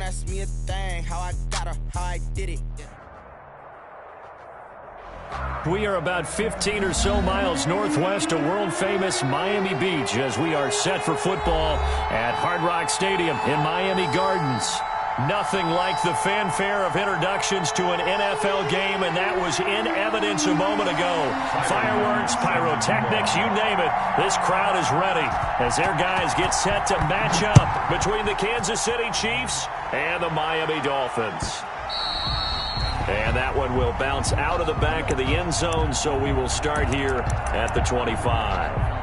ask me a thing, how I got her, how I did it. We are about 15 or so miles northwest of world-famous Miami Beach as we are set for football at Hard Rock Stadium in Miami Gardens. Nothing like the fanfare of introductions to an NFL game, and that was in evidence a moment ago. Fireworks, pyrotechnics, you name it. This crowd is ready as their guys get set to match up between the Kansas City Chiefs and the Miami Dolphins. And that one will bounce out of the back of the end zone, so we will start here at the 25.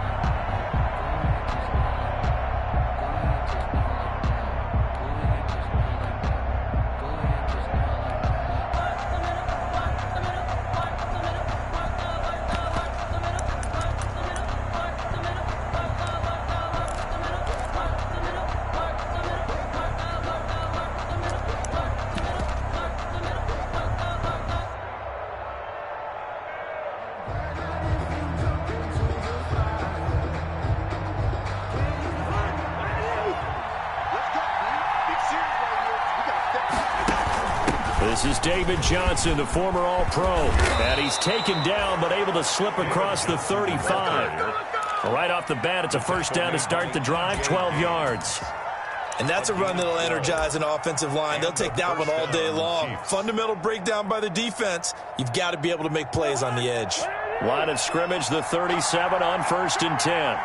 This is David Johnson, the former All-Pro, and he's taken down but able to slip across the 35. Right off the bat, it's a first down to start the drive, 12 yards. And that's a run that'll energize an offensive line. They'll take that one all day long. Fundamental breakdown by the defense. You've got to be able to make plays on the edge. Line of scrimmage, the 37 on 1st and 10.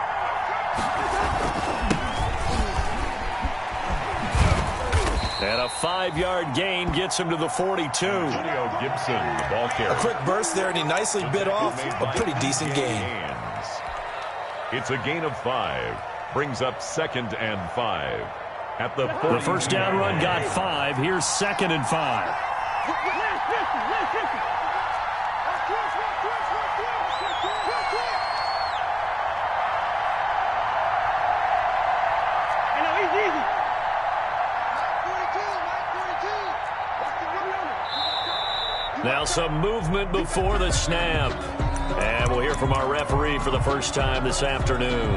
And a 5-yard gain gets him to the 42. Gibson, the ball carrier. A quick burst there, and he nicely bit off a pretty decent gain. It's a gain of 5. Brings up 2nd and 5. At the first down run got 5. Here's 2nd and 5. Now some movement before the snap. And we'll hear from our referee for the first time this afternoon.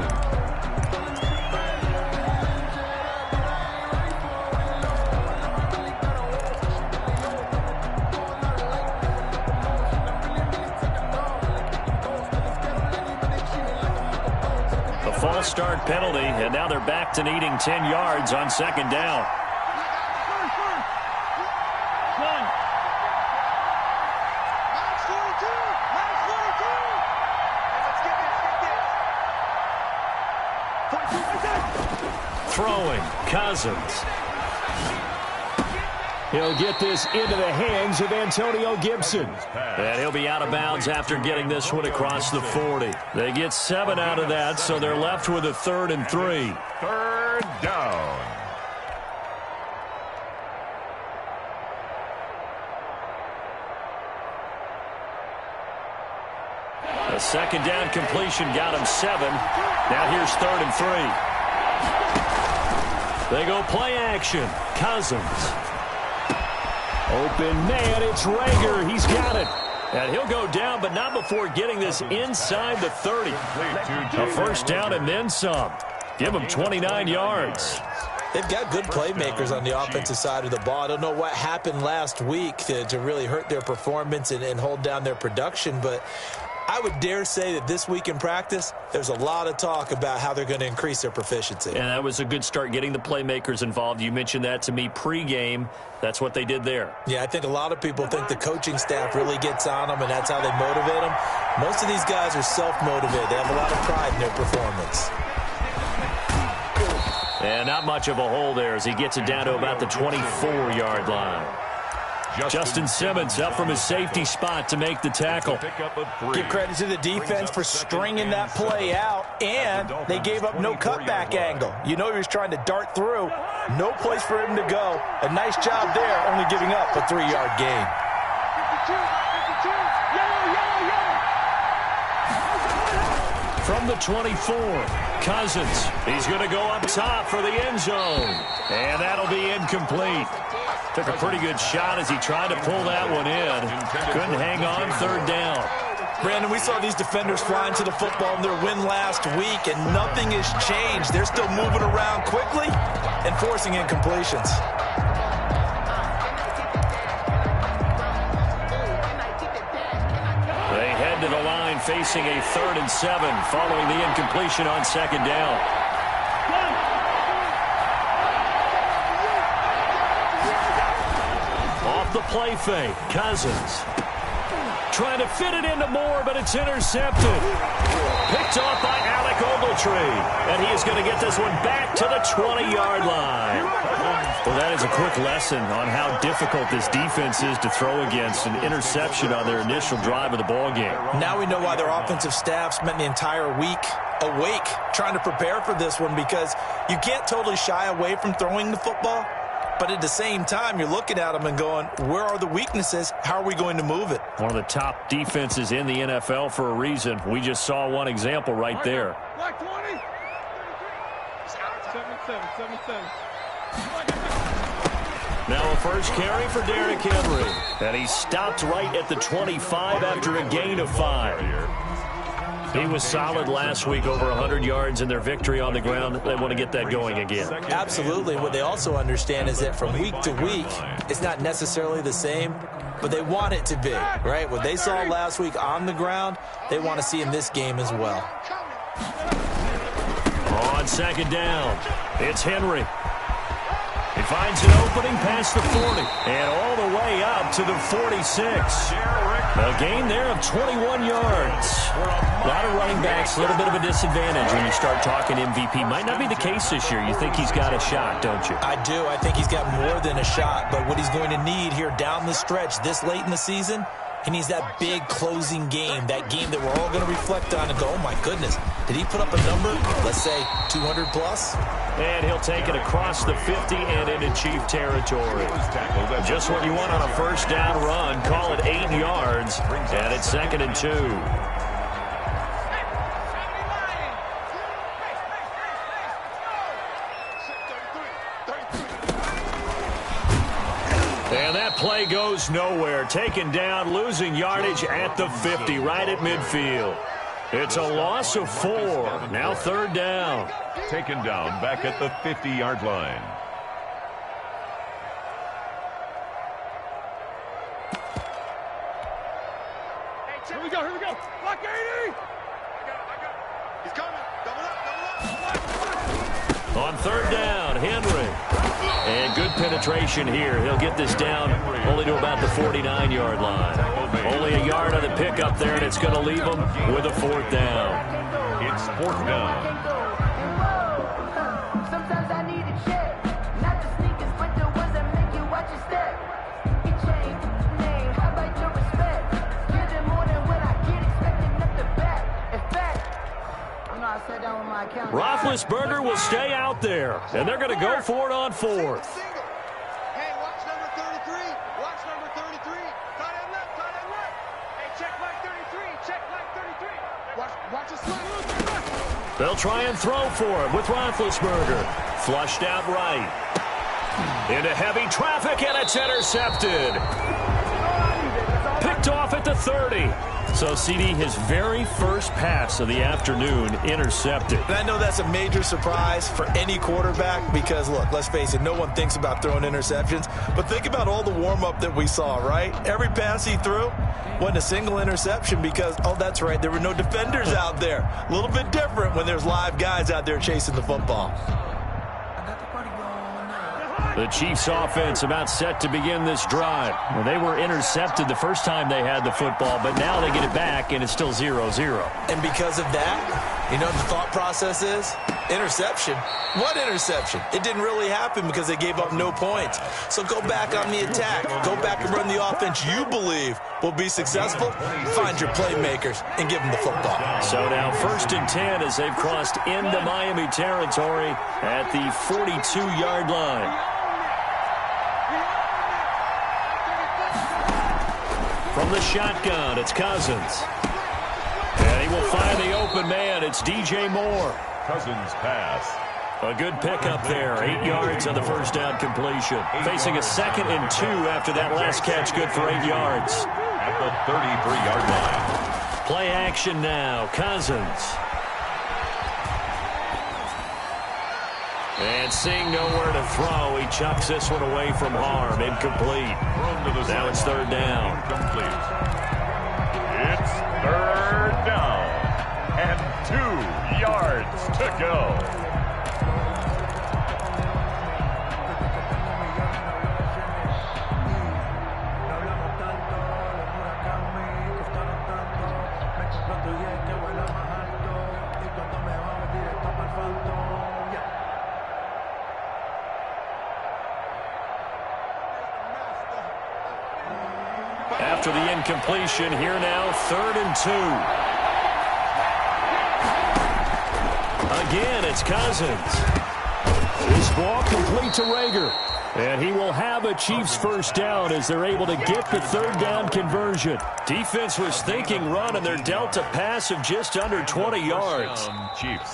The false start penalty, and now they're back to needing 10 yards on 2nd down. Throwing, Cousins. He'll get this into the hands of Antonio Gibson. And he'll be out of bounds after getting this one across the 40. They get 7 out of that, so they're left with a 3rd and 3. 3rd down. A 2nd down completion got him 7. Now here's 3rd and 3. They go play action. Cousins. Open man, it's Rager. He's got it. And he'll go down, but not before getting this inside the 30. A first down and then some. Give him 29 yards. They've got good playmakers on the offensive side of the ball. I don't know what happened last week to really hurt their performance and hold down their production, but I would dare say that this week in practice, there's a lot of talk about how they're going to increase their proficiency. And that was a good start, getting the playmakers involved. You mentioned that to me pregame. That's what they did there. Yeah, I think a lot of people think the coaching staff really gets on them, and that's how they motivate them. Most of these guys are self-motivated. They have a lot of pride in their performance. And not much of a hole there as he gets it down to about the 24-yard line. Justin Simmons up from his safety spot to make the tackle. Give credit to the defense for stringing that play out, and they gave up no cutback angle. You know he was trying to dart through. No place for him to go. A nice job there, only giving up a 3-yard gain. From the 24, Cousins. He's going to go up top for the end zone. And that'll be incomplete. Took a pretty good shot as he tried to pull that one in. Couldn't hang on, 3rd down. Brandon, we saw these defenders flying to the football in their win last week, and nothing has changed. They're still moving around quickly and forcing incompletions. facing a 3rd and 7 following the incompletion on 2nd down. Off the play fake, Cousins. Trying to fit it into Moore, but it's intercepted. Picked off by Alec Ogletree. And he is going to get this one back to the 20-yard line. Well, that is a quick lesson on how difficult this defense is to throw against. An interception on their initial drive of the ballgame. Now we know why their offensive staff spent the entire week awake trying to prepare for this one, because you can't totally shy away from throwing the football. But at the same time, you're looking at them and going, where are the weaknesses? How are we going to move it? One of the top defenses in the NFL for a reason. We just saw one example right there. Black 20. 7-7. Now a first carry for Derrick Henry. And he stopped right at the 25 after a gain of 5. He was solid last week, over 100 yards in their victory on the ground. They want to get that going again. Absolutely. What they also understand is that from week to week, it's not necessarily the same, but they want it to be, right? What they saw last week on the ground, they want to see in this game as well. On 2nd down, it's Henry. He finds an opening past the 40 and all the way up to the 46. A gain there of 21 yards. A lot of running backs, a little bit of a disadvantage when you start talking MVP. Might not be the case this year. You think he's got a shot, don't you? I do. I think he's got more than a shot, but what he's going to need here down the stretch this late in the season, he needs that big closing game, that game that we're all going to reflect on and go, oh my goodness, did he put up a number, let's say 200 plus? And he'll take it across the 50 and into Chief territory. Just what you want on a first down run. Call it 8 yards, and it's 2nd and 2. And that play goes nowhere. Taken down, losing yardage at the 50, right at midfield. It's a loss of 4. Now 3rd down. Taken down back at the 50-yard line. Here we go. Block 80. I got it. He's coming. Double up. On 3rd down, Henry. And good penetration here. He'll get this down only to about the 49-yard line. Only a yard on the pickup there, and it's going to leave him with a 4th down. It's 4th down. Sometimes I need a check, not the sneakers, but the ones that make you watch your step. It changed the name, how about your respect? Give them more than what I get, expecting up the back. In fact, I'm not sat down with my account. Roethlisberger will stay out there, and they're going to go for it on 4th. Hey, watch number 33. Watch number 33. Tight end left. Hey, check line 33. Check line 33. Watch the slide. They'll try and throw for it with Roethlisberger. Flushed out right. Into heavy traffic, and it's intercepted. Picked off at the 30. So, CD, his very first pass of the afternoon intercepted. And I know that's a major surprise for any quarterback because, look, let's face it, no one thinks about throwing interceptions. But think about all the warm-up that we saw, right? Every pass he threw wasn't a single interception because, oh, that's right, there were no defenders out there. A little bit different when there's live guys out there chasing the football. The Chiefs' offense about set to begin this drive. Well, they were intercepted the first time they had the football, but now they get it back, and it's still 0-0. And because of that, you know what the thought process is? Interception. What interception? It didn't really happen because they gave up no points. So go back on the attack. Go back and run the offense you believe will be successful. Find your playmakers and give them the football. So now 1st and 10 as they've crossed into Miami territory at the 42-yard line. From the shotgun, it's Cousins. And he will find the open man. It's DJ Moore. Cousins pass. A good pickup there. 8 yards on the first down completion. Facing a 2nd and 2 after that last catch. Good for 8 yards. At the 33-yard line. Play action now. Cousins. And seeing nowhere to throw, he chucks this one away from harm. Incomplete. Now it's 3rd down. Complete. It's 3rd down. yards to go. After the incompletion, here now, 3rd and 2. Again, it's Cousins. This ball complete to Rager. And he will have a Chiefs first down as they're able to get the 3rd down conversion. Defense was thinking run, and they're dealt a pass of just under 20 yards.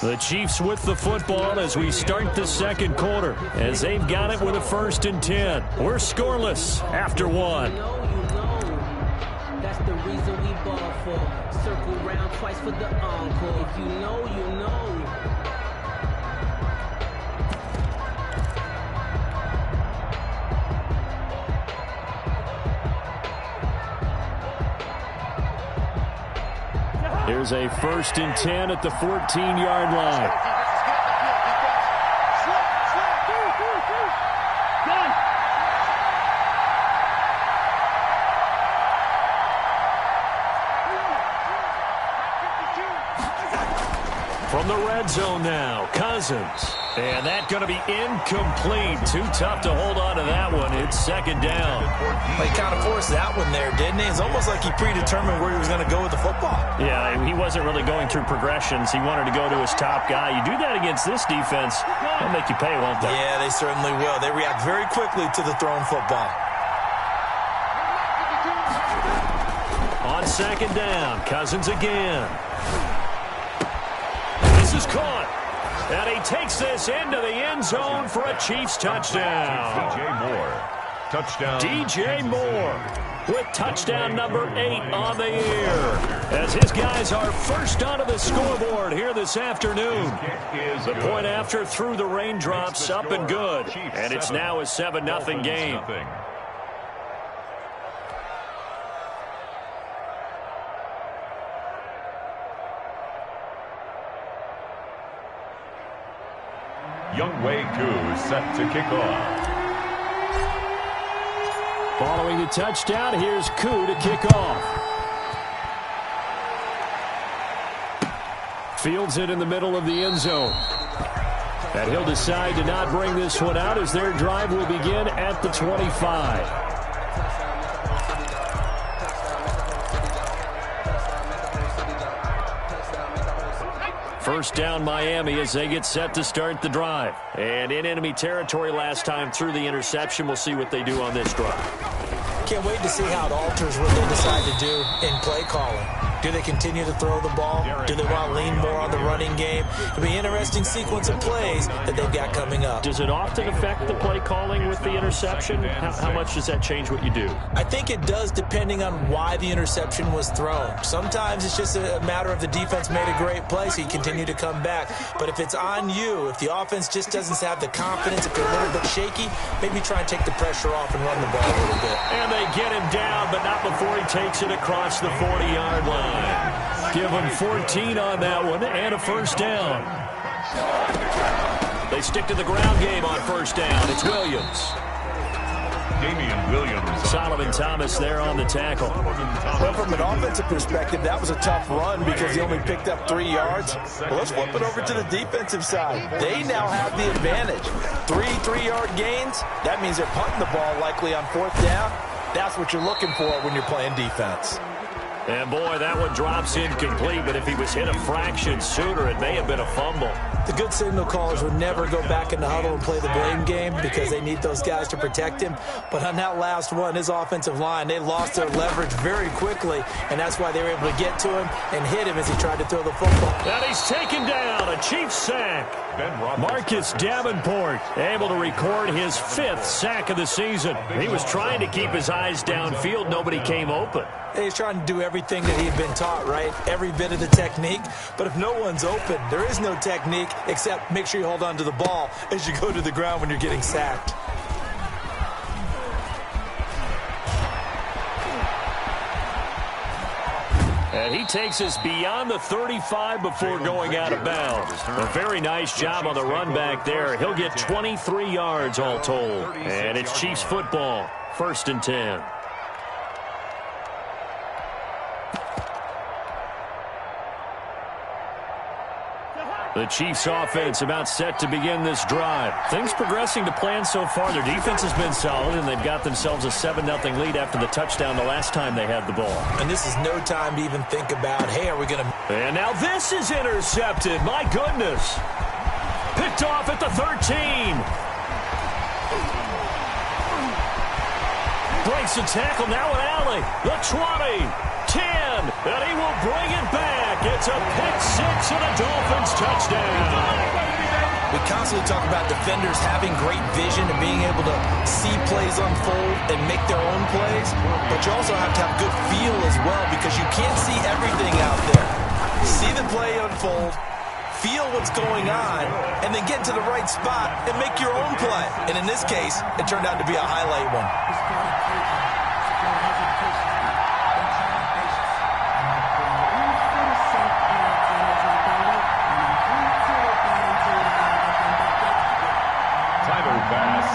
The Chiefs with the football as we start the 2nd quarter, as they've got it with a 1st and 10. We're scoreless after 1. That's the reason we ball for. Circle round twice for the encore. If you know, you know. Here's a 1st and 10 at the 14-yard line. From the red zone now, Cousins. And that's going to be incomplete. Too tough to hold on to that one. It's 2nd down. He kind of forced that one there, didn't he? It's almost like he predetermined where he was going to go with the football. Yeah, he wasn't really going through progressions. He wanted to go to his top guy. You do that against this defense, they'll make you pay, won't they? Yeah, they certainly will. They react very quickly to the thrown football. On 2nd down, Cousins again. This is caught. And he takes this into the end zone for a Chiefs touchdown. DJ Moore. Touchdown. DJ Moore with touchdown number 8 on the year. As his guys are first onto the scoreboard here this afternoon. The point after through the raindrops, up and good. And it's now a 7-0 game. Younghoe Koo set to kick off. Following the touchdown, here's Koo to kick off. Fields it in the middle of the end zone. And he'll decide to not bring this one out as their drive will begin at the 25. First down Miami as they get set to start the drive. And in enemy territory last time through the interception. We'll see what they do on this drive. Can't wait to see how it alters what they decide to do in play calling. Do they continue to throw the ball? Do they want to lean more on the running game? It'll be an interesting sequence of plays that they've got coming up. Does it often affect the play calling with the interception? How much does that change what you do? I think it does depending on why the interception was thrown. Sometimes it's just a matter of the defense made a great play, so you continue to come back. But if it's on you, if the offense just doesn't have the confidence, if they're a little bit shaky, maybe try and take the pressure off and run the ball a little bit. And they get him down, but not before he takes it across the 40-yard line. Give him 14 on that one and a first down. They stick to the ground game on first down. It's Williams. Damian Williams. Solomon Thomas there on the tackle. Well, from an offensive perspective, that was a tough run because he only picked up 3 yards. Well, let's flip it over to the defensive side. They now have the advantage. 3-3-yard gains. That means they're punting the ball likely on 4th down. That's what you're looking for when you're playing defense. And, boy, that one drops incomplete, but if he was hit a fraction sooner, it may have been a fumble. The good signal callers would never go back in the huddle and play the blame game because they need those guys to protect him. But on that last one, his offensive line, they lost their leverage very quickly, and that's why they were able to get to him and hit him as he tried to throw the football. And he's taken down, a Chiefs sack. Marcus Davenport able to record his 5th sack of the season. He was trying to keep his eyes downfield. Nobody came open. He's trying to do everything that he'd been taught, right? Every bit of the technique. But if no one's open, there is no technique except make sure you hold on to the ball as you go to the ground when you're getting sacked. And he takes us beyond the 35 before going out of bounds. A very nice job on the run back there. He'll get 23 yards all told. And it's Chiefs football, 1st and 10. The Chiefs offense about set to begin this drive. Things progressing to plan so far. Their defense has been solid, and they've got themselves a 7-0 lead after the touchdown the last time they had the ball. And this is no time to even think about, hey, are we going to... And now this is intercepted. My goodness. Picked off at the 13. Breaks the tackle. Now an alley. The 20. 10, and he will bring it back. It's a pick-6 and a Dolphins touchdown. We constantly talk about defenders having great vision and being able to see plays unfold and make their own plays, but you also have to have good feel as well because you can't see everything out there. See the play unfold, feel what's going on, and then get to the right spot and make your own play. And in this case, it turned out to be a highlight one.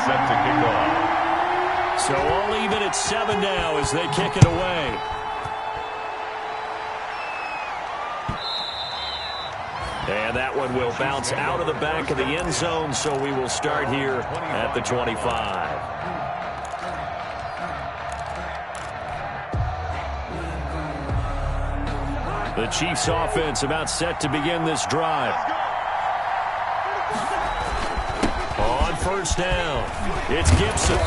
Set to kick off. So all even at 7 now as they kick it away. And that one will bounce out of the back of the end zone, so we will start here at the 25. The Chiefs offense about set to begin this drive. On 1st down, it's Gibson.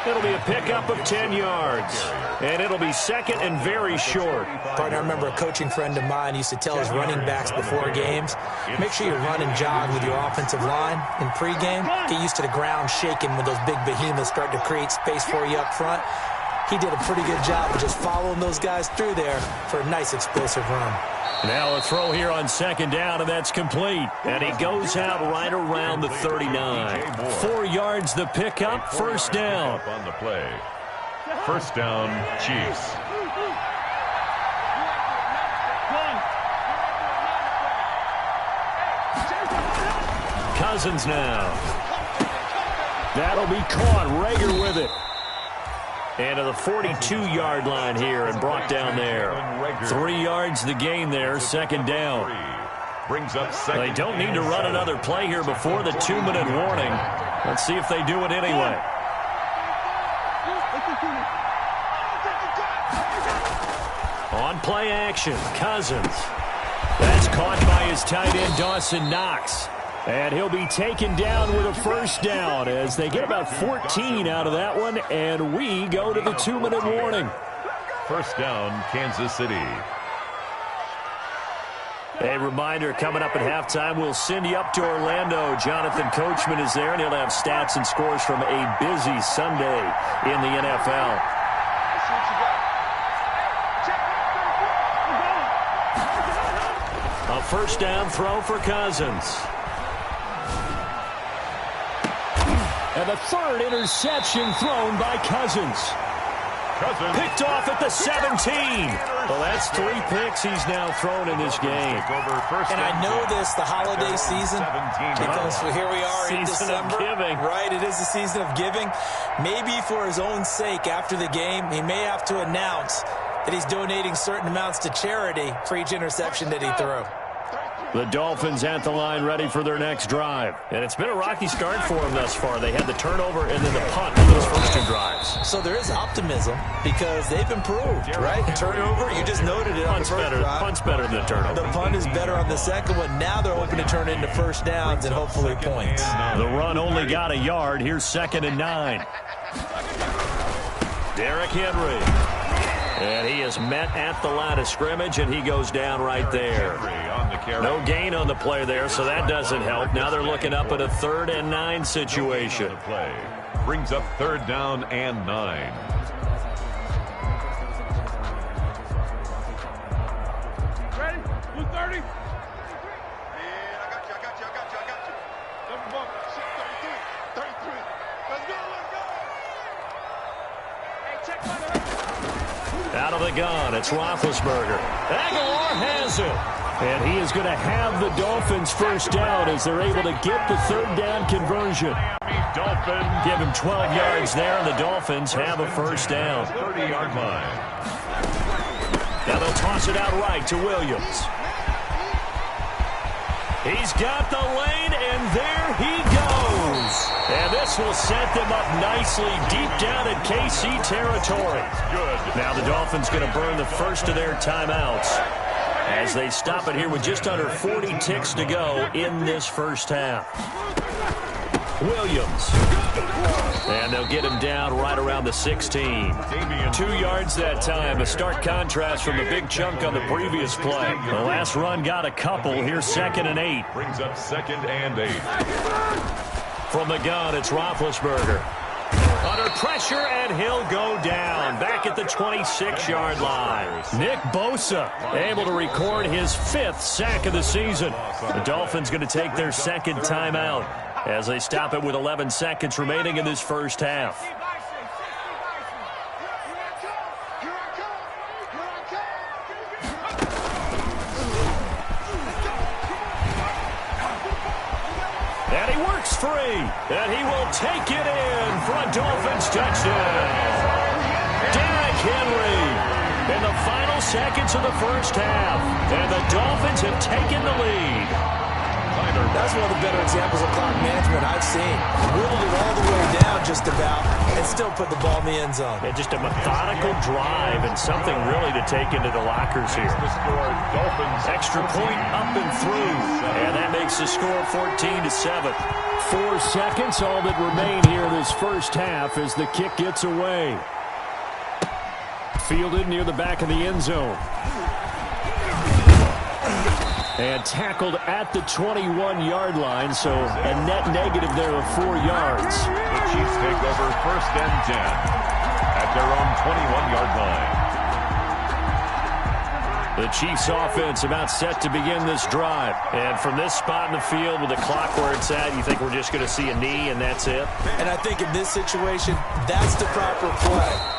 It'll be a pickup of 10 yards, and it'll be 2nd and very short. Partner, I remember a coaching friend of mine used to tell his running backs before games, make sure you run and jog with your offensive line in pregame. Get used to the ground shaking when those big behemoths start to create space for you up front. He did a pretty good job of just following those guys through there for a nice explosive run. Now a throw here on 2nd down, and that's complete. And he goes out right around the 39. 4 yards the pickup, 1st down. On the play. 1st down, Chiefs. Cousins now. That'll be caught. Rager with it. And to the 42-yard line here and brought down there. 3 yards the gain there, 2nd down. Brings up 2nd. They don't need to run another play here before the 2-minute warning. Let's see if they do it anyway. On play action, Cousins. That's caught by his tight end, Dawson Knox. And he'll be taken down with a 1st down as they get about 14 out of that one, and we go to the 2-minute warning. 1st down, Kansas City. A reminder, coming up at halftime, we'll send you up to Orlando. Jonathan Coachman is there, and he'll have stats and scores from a busy Sunday in the NFL. A 1st down throw for Cousins. And the 3rd interception thrown by Cousins. Picked off at the 17. Well, that's 3 picks he's now thrown in this game. And I know this, the holiday season, because here we are in December. Season of giving. Right, it is the season of giving. Maybe for his own sake after the game, he may have to announce that he's donating certain amounts to charity for each interception that he threw. The Dolphins at the line ready for their next drive. And it's been a rocky start for them thus far. They had the turnover and then the punt on those first 2 drives. So there is optimism because they've improved, right? Turnover, you just noted it on the first drive. Punt's better than the turnover. The punt is better on the second one. Now they're hoping to turn it into 1st downs and hopefully points. The run only got a yard. Here's 2nd and 9. Derrick Henry. And he is met at the line of scrimmage, and he goes down right there. No gain on the play there, so that doesn't help. Now they're looking up at a 3rd and 9 situation. Brings up 3rd down and 9. Ready? 230? Yeah, I got you. Double bump. 33. Let's go. Hey, check my Out of the gun, it's Roethlisberger. Aguilar has it. And he is going to have the Dolphins first down as they're able to get the third down conversion. Give him 12 yards there, and the Dolphins have a first down. 30-yard line. Now they'll toss it out right to Williams. He's got the lane, and there he goes. And this will set them up nicely deep down in KC territory. Good. Now the Dolphins going to burn the first of their timeouts as they stop it here with just under 40 ticks to go in this first half. Williams. And they'll get him down right around the 16. 2 yards that time. A stark contrast from the big chunk on the previous play. The last run got a couple. Here's 2nd and 8. Brings up 2nd and 8. From the gun, it's Roethlisberger. Under pressure, and he'll go down. Back at the 26-yard line. Nick Bosa able to record his 5th sack of the season. The Dolphins going to take their second timeout as they stop it with 11 seconds remaining in this first half. And he works free, and he will take it in for a Dolphins touchdown. Derrick Henry in the final seconds of the first half, and the Dolphins have taken the lead. That's one of the better examples of clock management I've seen. Whittled it all the way down just about and still put the ball in the end zone. Yeah, just a methodical drive and something really to take into the lockers here. Extra point up and through, and that makes the score 14-7. 4 seconds, all that remain here in this first half as the kick gets away. Fielded near the back of the end zone. And tackled at the 21-yard line, so a net negative there of 4 yards. The Chiefs take over 1st and 10 at their own 21-yard line. The Chiefs offense about set to begin this drive. And from this spot in the field with the clock where it's at, you think we're just going to see a knee and that's it? And I think in this situation, that's the proper play.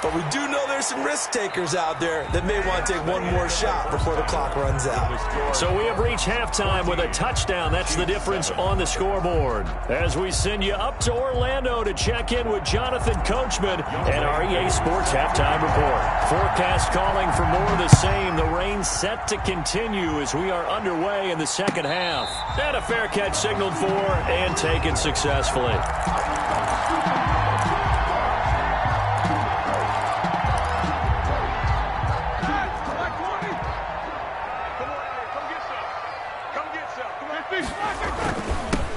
But we do know there's some risk takers out there that may want to take one more shot before the clock runs out. So we have reached halftime with a touchdown. That's the difference on the scoreboard. As we send you up to Orlando to check in with Jonathan Coachman and our EA Sports Halftime Report. Forecast calling for more of the same. The rain set to continue as we are underway in the second half. And a fair catch signaled for and taken successfully.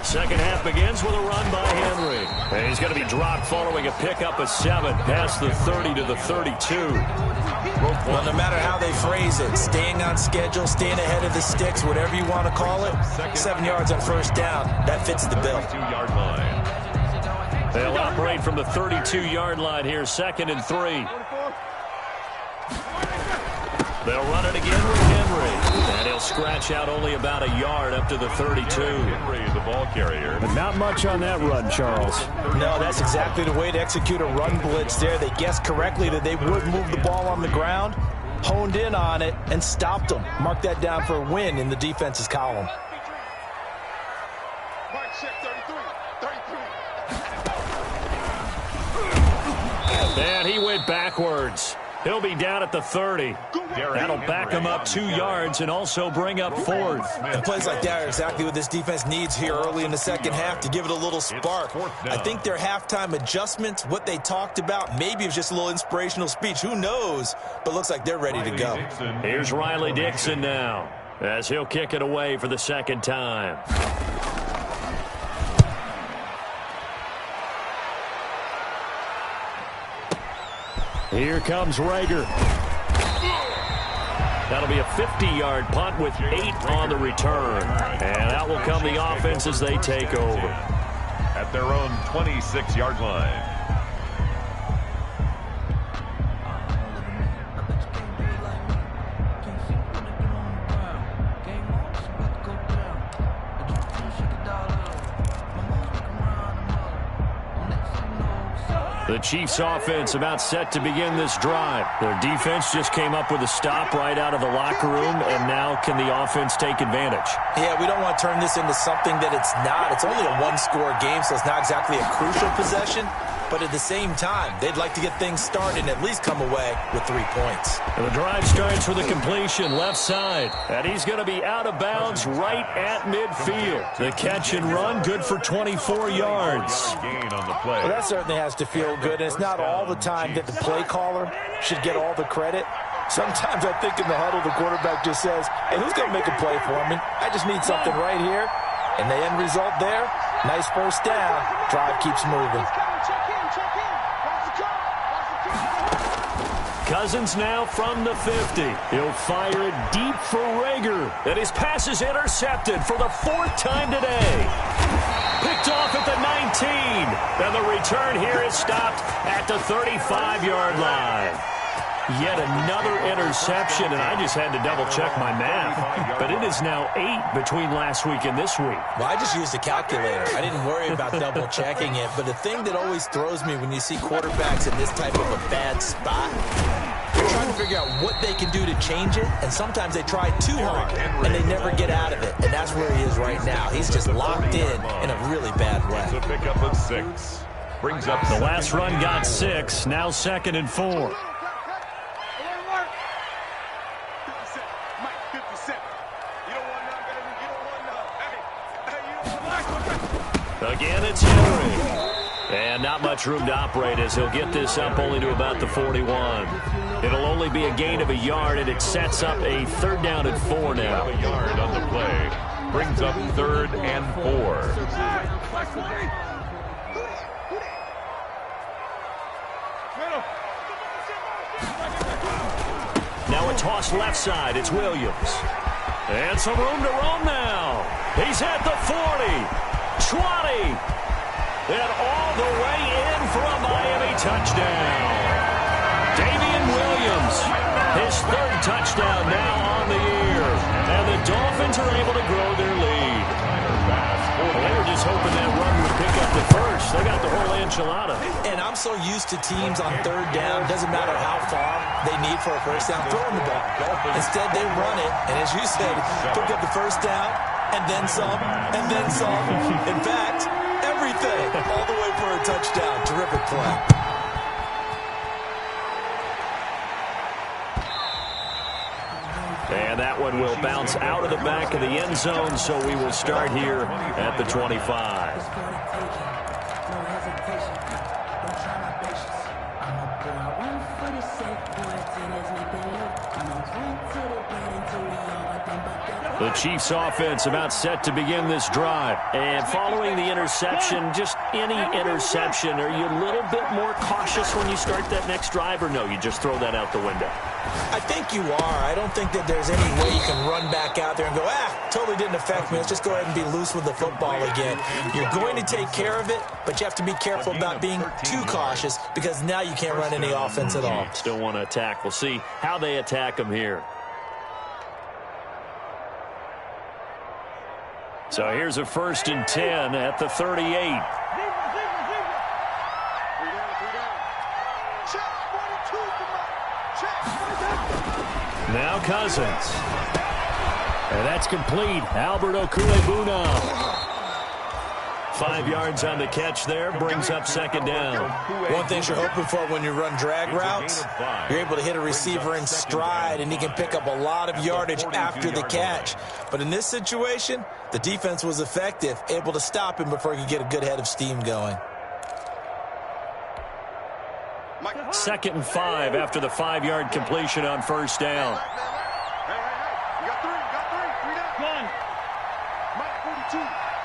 Second half begins with a run by Henry. And he's going to be dropped following a pickup of 7 past the 30 to the 32. Well, no matter how they phrase it, staying on schedule, staying ahead of the sticks, whatever you want to call it, 7 yards on first down, that fits the bill. 2-yard line. They'll operate from the 32-yard line here, 2nd and 3. They'll run it again with Henry. And he'll scratch out only about a yard up to the 32. Henry, the ball carrier. But not much on that run, Charles. No, that's exactly the way to execute a run blitz there. They guessed correctly that they would move the ball on the ground, honed in on it, and stopped them. Mark that down for a win in the defense's column. And he went backwards. He'll be down at the 30. That'll back him up 2 yards and also bring up 4th. And plays like that are exactly what this defense needs here early in the second half to give it a little spark. I think their halftime adjustments, what they talked about, maybe it was just a little inspirational speech. Who knows? But looks like they're ready to go. Here's Riley Dixon now as he'll kick it away for the second time. Here comes Rager. That'll be a 50-yard punt with 8 on the return. And out will come the offense as they take over. At their own 26-yard line. The Chiefs offense about set to begin this drive. Their defense just came up with a stop right out of the locker room, and now can the offense take advantage? Yeah, we don't want to turn this into something that it's not. It's only a one-score game, so it's not exactly a crucial possession. But at the same time, they'd like to get things started and at least come away with 3 points. And the drive starts with a completion left side. And he's going to be out of bounds right at midfield. The catch and run, good for 24 yards. Well, that certainly has to feel good. And it's not all the time that the play caller should get all the credit. Sometimes I think in the huddle, the quarterback just says, hey, who's going to make a play for me? I just need something right here. And the end result there, nice first down. Drive keeps moving. Cousins now from the 50. He'll fire it deep for Rager. And his pass is intercepted for the 4th time today. Picked off at the 19. And the return here is stopped at the 35-yard line. Yet another interception, and I just had to double-check my math. But it is now 8 between last week and this week. Well, I just used a calculator. I didn't worry about double-checking it. But the thing that always throws me when you see quarterbacks in this type of a bad spot, they're trying to figure out what they can do to change it, and sometimes they try too hard, and they never get out of it. And that's where he is right now. He's just locked in a really bad way. It's a pickup of 6. Brings up the last run got 6. Now 2nd and 4. Again, it's Henry. And not much room to operate as he'll get this up only to about the 41. It'll only be a gain of a yard, and it sets up a 3rd down and 4 now. A yard on the play. Brings up 3rd and 4. Now a toss left side. It's Williams. And some room to roam now. He's at the 40. 20, and all the way in for a Miami touchdown. Damian Williams, his 3rd touchdown now on the year, and the Dolphins are able to grow their lead. They were just hoping that run would pick up the first. They got the whole enchilada. And I'm so used to teams on 3rd down, doesn't matter how far they need for a first down, throwing the ball. Instead, they run it, and as you said, pick up the first down, and then some, and then some. In fact, everything, all the way for a touchdown. Terrific play. And that one will bounce out of the back of the end zone, so we will start here at the 25. The Chiefs offense about set to begin this drive. And following the interception, just any interception, are you a little bit more cautious when you start that next drive, or no, you just throw that out the window? I think you are. I don't think that there's any way you can run back out there and go, totally didn't affect me. Let's just go ahead and be loose with the football again. You're going to take care of it, but you have to be careful about being too cautious because now you can't run any offense at all. Still want to attack. We'll see how they attack them here. So here's a 1st and 10 at the 38. Now Cousins. And that's complete. Albert Okwuegbunam. 5 yards on the catch there. Brings up 2nd down. One thing you're hoping for when you run drag routes, you're able to hit a receiver in stride, and he can pick up a lot of yardage after the catch. But in this situation, the defense was effective, able to stop him before he could get a good head of steam going. 2nd and 5 after the 5-yard completion on 1st down. You got 3 down. Mike 42.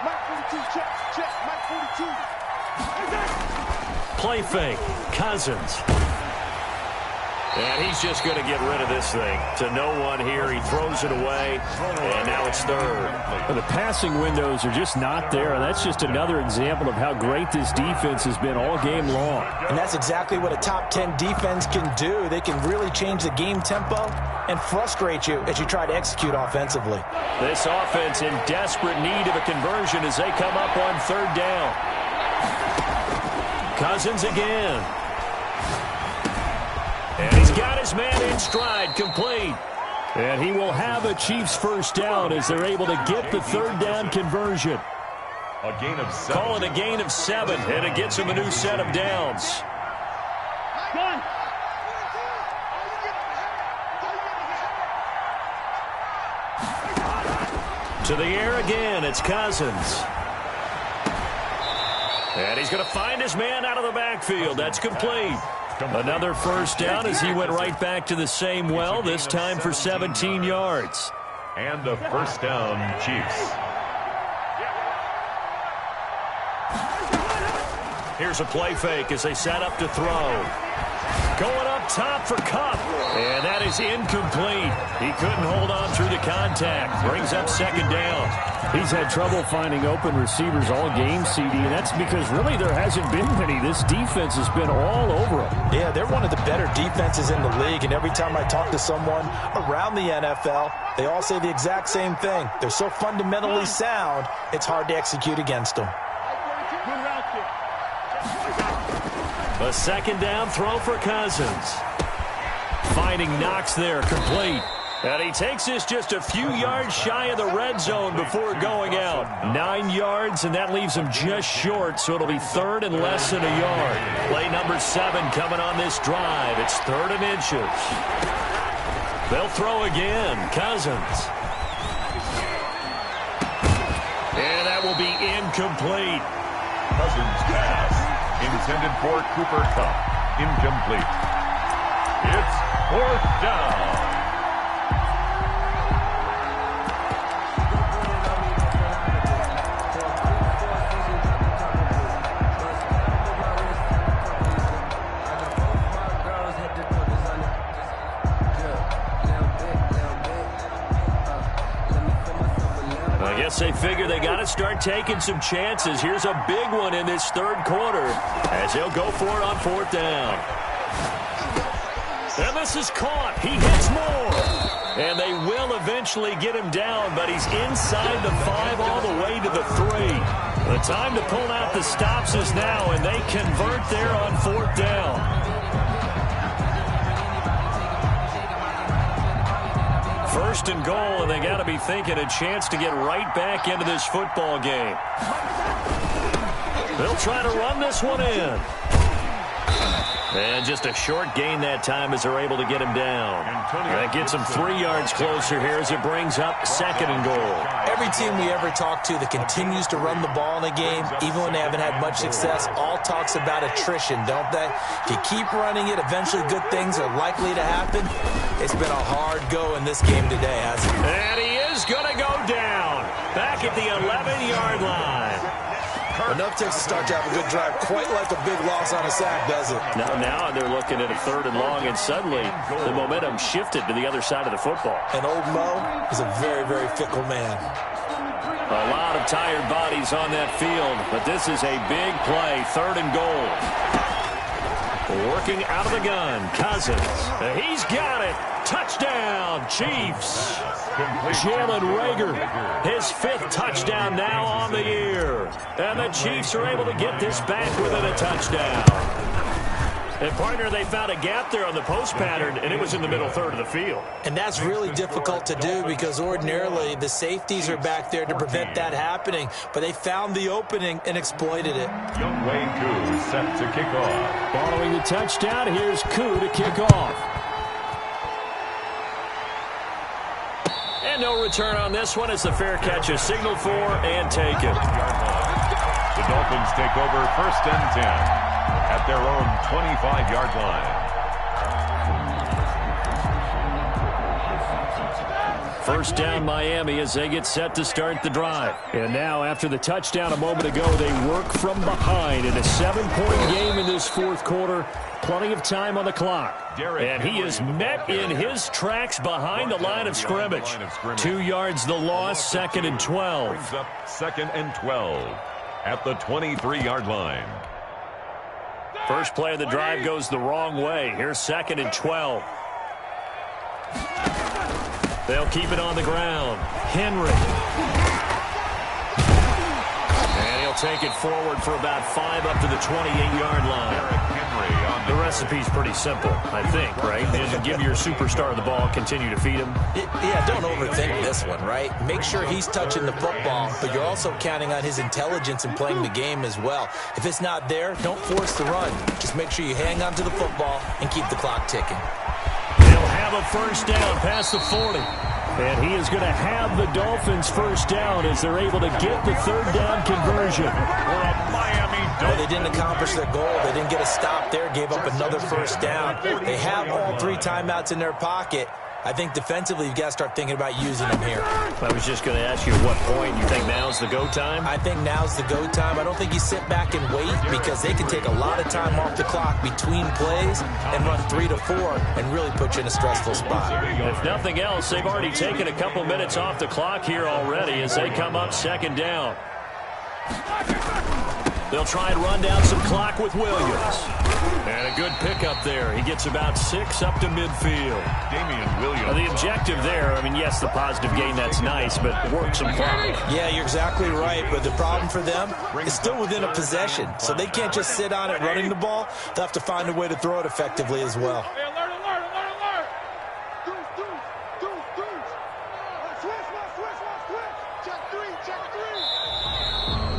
Mike 42, check. Mike 42. Play fake. Cousins. And he's just going to get rid of this thing. To no one here. He throws it away, and now it's 3rd. The passing windows are just not there, and that's just another example of how great this defense has been all game long. And that's exactly what a top 10 defense can do. They can really change the game tempo and frustrate you as you try to execute offensively. This offense in desperate need of a conversion as they come up on 3rd down. Cousins again. And he's got his man in stride, complete. And he will have a Chiefs first down as they're able to get the third down conversion. A gain of 7. Call it a gain of 7, and it gets him a new set of downs. To the air again, it's Cousins. And he's going to find his man out of the backfield. That's complete. Another first down as he went right back to the same well, this time for 17 yards. And a first down, Chiefs. Here's a play fake as they set up to throw. Going up top for Kupp. And that is incomplete. He couldn't hold on through the contact. Brings up second down. He's had trouble finding open receivers all game, CD, and that's because really there hasn't been many. This defense has been all over him. Yeah, they're one of the better defenses in the league, and every time I talk to someone around the NFL, they all say the exact same thing. They're so fundamentally sound, it's hard to execute against them. A second down throw for Cousins. Finding Knox there, complete. And he takes this just a few yards shy of the red zone before going out. 9 yards, and that leaves him just short, so it'll be third and less than a yard. Play number 7 coming on this drive. It's 3rd and inches. They'll throw again. Cousins. And that will be incomplete. Cousins pass. Intended for Cooper Kupp. Incomplete. It's 4th down. I guess they figure they got to start taking some chances. Here's a big one in this third quarter as they'll go for it on 4th down. And this is caught. He hits more. And they will eventually get him down, but he's inside the 5 all the way to the 3. The time to pull out the stops is now, and they convert there on 4th down. First and goal, and they got to be thinking a chance to get right back into this football game. They'll try to run this one in. And just a short gain that time as they're able to get him down. That gets him 3 yards closer here as it brings up 2nd and goal. Every team we ever talk to that continues to run the ball in a game, even when they haven't had much success, all talks about attrition, don't they? If you keep running it, eventually good things are likely to happen. It's been a hard go in this game today, hasn't it? And he is going to go down. Back at the 11-yard line. Enough takes to start to have a good drive. Quite like a big loss on a sack, does it? Now they're looking at a 3rd and long, and suddenly the momentum shifted to the other side of the football. And old Mo is a very, very fickle man. A lot of tired bodies on that field, but this is a big play. 3rd and goal. Working out of the gun, Cousins. He's got it. Touchdown, Chiefs. Jalen Reagor, his 5th touchdown now on the year. And the Chiefs are able to get this back within a touchdown. And, partner, they found a gap there on the post pattern, and it was in the middle 3rd of the field. And that's really difficult to do because ordinarily the safeties are back there to prevent that happening. But they found the opening and exploited it. Younghoe Koo set to kick off. Following the touchdown, here's Koo to kick off. And no return on this one as the fair catch is signaled for and taken. The Dolphins take over 1st and 10 at their own 25-yard line. First down Miami as they get set to start the drive. And now after the touchdown a moment ago, they work from behind in a 7-point game in this 4th quarter. Plenty of time on the clock. And he is met in his tracks behind the line of scrimmage. 2 yards the loss, 2nd and 12. Brings up 2nd and 12 at the 23-yard line. First play of the drive goes the wrong way. Here's 2nd and 12. They'll keep it on the ground. Henry. And he'll take it forward for about 5 up to the 28-yard line. The recipe's pretty simple, I think, right? Just give your superstar the ball, continue to feed him. Yeah, don't overthink this one, right? Make sure he's touching the football, but you're also counting on his intelligence in playing the game as well. If it's not there, don't force the run. Just make sure you hang on to the football and keep the clock ticking. They'll have a first down past the 40. And he is going to have the Dolphins first down as they're able to get the third down conversion. Well, they didn't accomplish their goal. They didn't get a stop there, gave up another first down. They have all 3 timeouts in their pocket. I think defensively you've got to start thinking about using them here. I was just going to ask you at what point you think now's the go time? I think now's the go time. I don't think you sit back and wait because they can take a lot of time off the clock between plays and run 3 to 4 and really put you in a stressful spot. If nothing else, they've already taken a couple minutes off the clock here already as they come up second down. They'll try and run down some clock with Williams. And a good pickup there. He gets about 6 up to midfield. Damian Williams. Now, the objective there, I mean, yes, the positive gain, that's nice, but work some clock. Yeah, you're exactly right, but the problem for them is still within a possession, so they can't just sit on it running the ball. They'll have to find a way to throw it effectively as well. Hey, alert. Switch. Check three.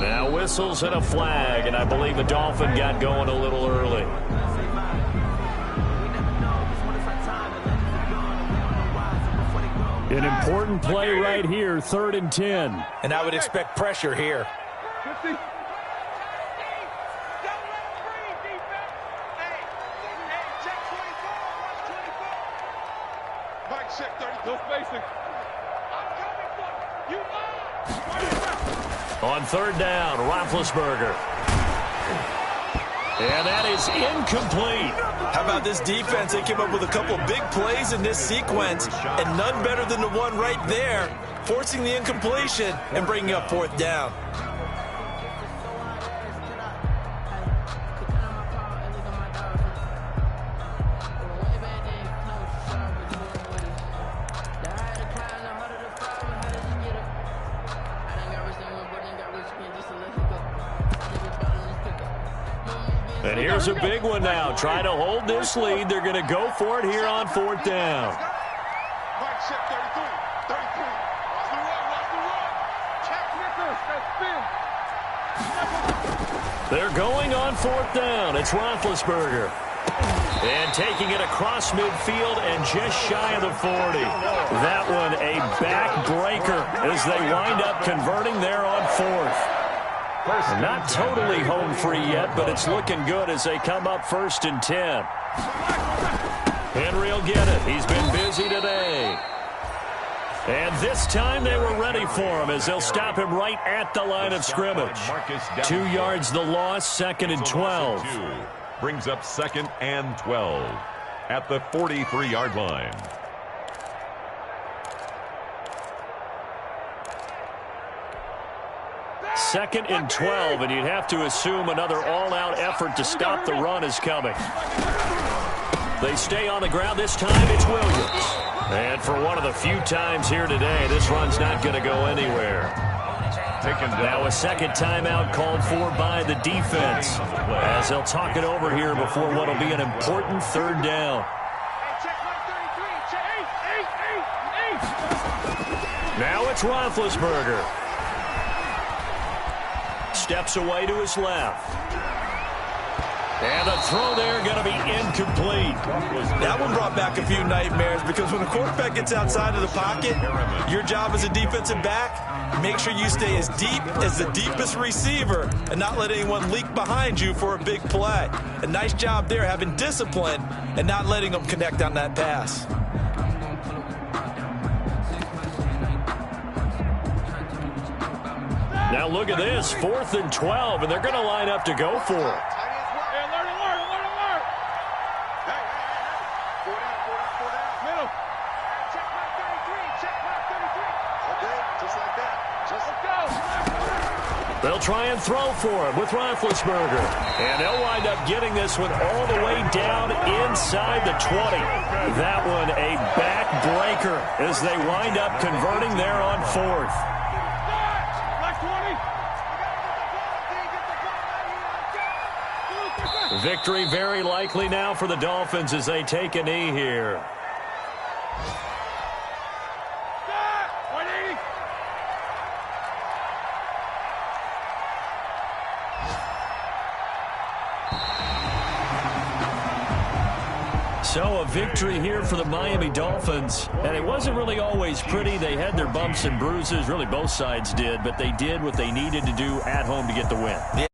Now whistles and a flag, and I believe the Dolphin got going a little early. An important play right here, 3rd and 10. And I would expect pressure here. 50. Check 24. Mike, check 30. No spacing. I'm coming for you. On 3rd down, Roethlisberger. And that is incomplete. How about this defense? They came up with a couple big plays in this sequence, and none better than the one right there, forcing the incompletion and bringing up 4th down. And here's a big one now. Trying to hold this lead. They're going to go for it here on 4th down. Mike, check 33. Watch the run. Check Nichols. That's spin. They're going on 4th down. It's Roethlisberger. And taking it across midfield and just shy of the 40. That one a backbreaker as they wind up converting there on 4th. Not totally home free yet, but it's looking good as they come up 1st and 10. Henry will get it. He's been busy today. And this time they were ready for him as they'll stop him right at the line of scrimmage. 2 yards the loss, 2nd and 12. Brings up 2nd and 12 at the 43-yard line. Second and 12, and you'd have to assume another all-out effort to stop the run is coming. They stay on the ground. This time it's Williams. And for one of the few times here today, this run's not going to go anywhere. Now a second timeout called for by the defense as they'll talk it over here before what will be an important 3rd down. Now it's Roethlisberger. Steps away to his left. And the throw there going to be incomplete. That one brought back a few nightmares because when the quarterback gets outside of the pocket, your job as a defensive back, make sure you stay as deep as the deepest receiver and not let anyone leak behind you for a big play. A nice job there having discipline and not letting them connect on that pass. Now look at this, 4th and 12, and they're going to line up to go for it. They'll try and throw for him with Roethlisberger. And they'll wind up getting this one all the way down inside the 20. That one a backbreaker as they wind up converting there on 4th. Victory very likely now for the Dolphins as they take a knee here. So a victory here for the Miami Dolphins. And it wasn't really always pretty. They had their bumps and bruises. Really, both sides did. But they did what they needed to do at home to get the win. Yeah,